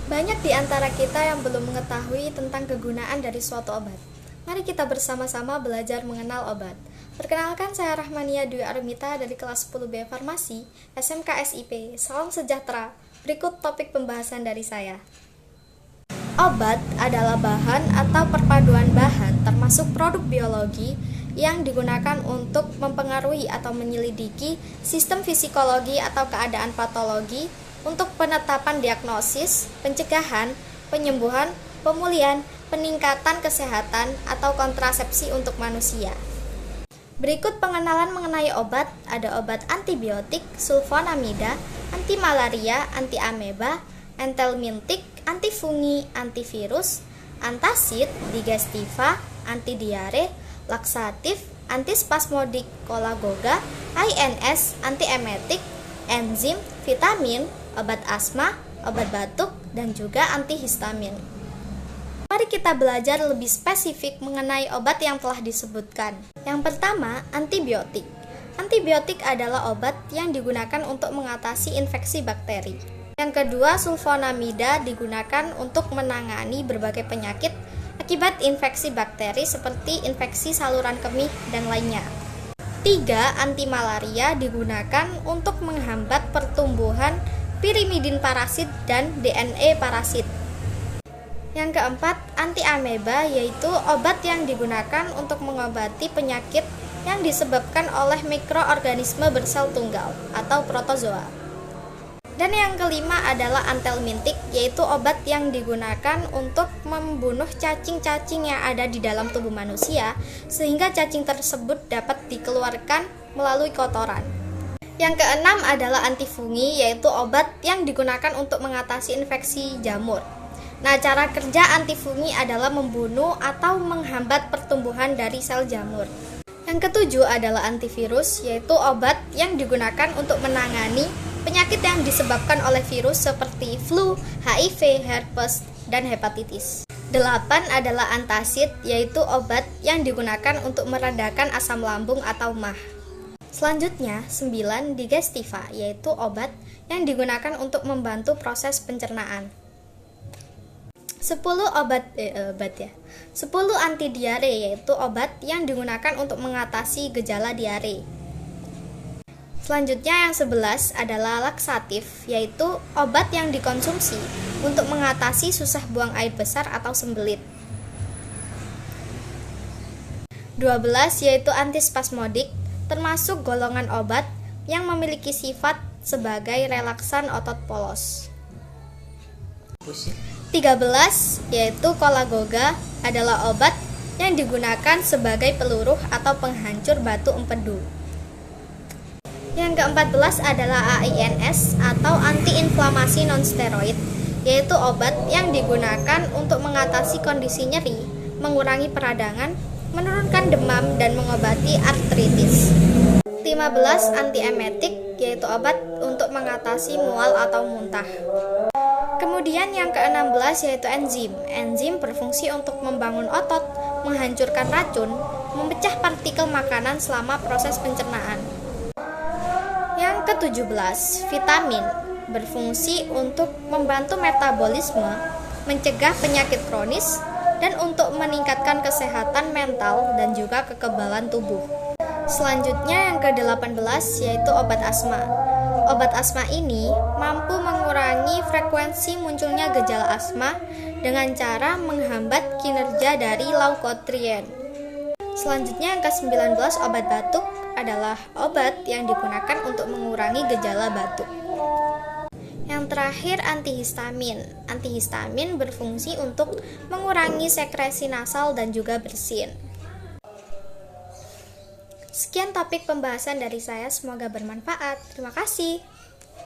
Banyak di antara kita yang belum mengetahui tentang kegunaan dari suatu obat. Mari kita bersama-sama belajar mengenal obat. Perkenalkan, saya Rahmania Dwi Armita dari kelas 10B Farmasi, SMK SIP. Salam sejahtera. Berikut topik pembahasan dari saya. Obat adalah bahan atau perpaduan bahan termasuk produk biologi yang digunakan untuk mempengaruhi atau menyelidiki sistem fisikologi atau keadaan patologi untuk penetapan diagnosis, pencegahan, penyembuhan, pemulihan, peningkatan kesehatan, atau kontrasepsi untuk manusia. Berikut pengenalan mengenai obat. Ada obat antibiotik, sulfonamida, antimalaria, antiameba, entelmintik, antifungi, antivirus, antasid, digestiva, antidiare, laksatif, antispasmodik, kolagoga, INS, antiemetik, enzim, vitamin, obat asma, obat batuk, dan juga antihistamin. Mari kita belajar lebih spesifik mengenai obat yang telah disebutkan. Yang pertama, antibiotik. Antibiotik adalah obat yang digunakan untuk mengatasi infeksi bakteri. Yang kedua, sulfonamida digunakan untuk menangani berbagai penyakit akibat infeksi bakteri seperti infeksi saluran kemih dan lainnya. 3. Antimalaria digunakan untuk menghambat pertumbuhan pirimidin parasit dan DNA parasit. Yang keempat, antiameba yaitu obat yang digunakan untuk mengobati penyakit yang disebabkan oleh mikroorganisme bersel tunggal atau protozoa. Dan yang kelima adalah antelmintik, yaitu obat yang digunakan untuk membunuh cacing-cacing yang ada di dalam tubuh manusia, sehingga cacing tersebut dapat dikeluarkan melalui kotoran. Yang keenam adalah antifungi, yaitu obat yang digunakan untuk mengatasi infeksi jamur. Nah, cara kerja antifungi adalah membunuh atau menghambat pertumbuhan dari sel jamur. Yang ketujuh adalah antivirus, yaitu obat yang digunakan untuk menangani penyakit yang disebabkan oleh virus seperti flu, HIV, herpes, dan hepatitis. 8 adalah antasid, yaitu obat yang digunakan untuk meredakan asam lambung atau MAH. Selanjutnya, 9 digestiva, yaitu obat yang digunakan untuk membantu proses pencernaan. 10 antidiare, yaitu obat yang digunakan untuk mengatasi gejala diare. Selanjutnya yang 11 adalah laksatif, yaitu obat yang dikonsumsi untuk mengatasi susah buang air besar atau sembelit. 12 yaitu antispasmodik, termasuk golongan obat yang memiliki sifat sebagai relaksan otot polos. 13 yaitu kolagoga, adalah obat yang digunakan sebagai peluruh atau penghancur batu empedu. Yang ke-14 adalah AINS atau antiinflamasi nonsteroid, yaitu obat yang digunakan untuk mengatasi kondisi nyeri, mengurangi peradangan, menurunkan demam, dan mengobati artritis. 15 antiemetik, yaitu obat untuk mengatasi mual atau muntah. Kemudian yang ke-16 yaitu enzim. Enzim berfungsi untuk membangun otot, menghancurkan racun, memecah partikel makanan selama proses pencernaan. Yang ke-17, vitamin, berfungsi untuk membantu metabolisme, mencegah penyakit kronis, dan untuk meningkatkan kesehatan mental dan juga kekebalan tubuh. Selanjutnya yang ke-18 yaitu obat asma. Obat asma ini mampu mengurangi frekuensi munculnya gejala asma dengan cara menghambat kinerja dari leukotrien. Selanjutnya yang ke-19 obat batuk adalah obat yang digunakan untuk mengurangi gejala batuk. Yang terakhir antihistamin. Antihistamin berfungsi untuk mengurangi sekresi nasal dan juga bersin. Sekian topik pembahasan dari saya, semoga bermanfaat. Terima kasih.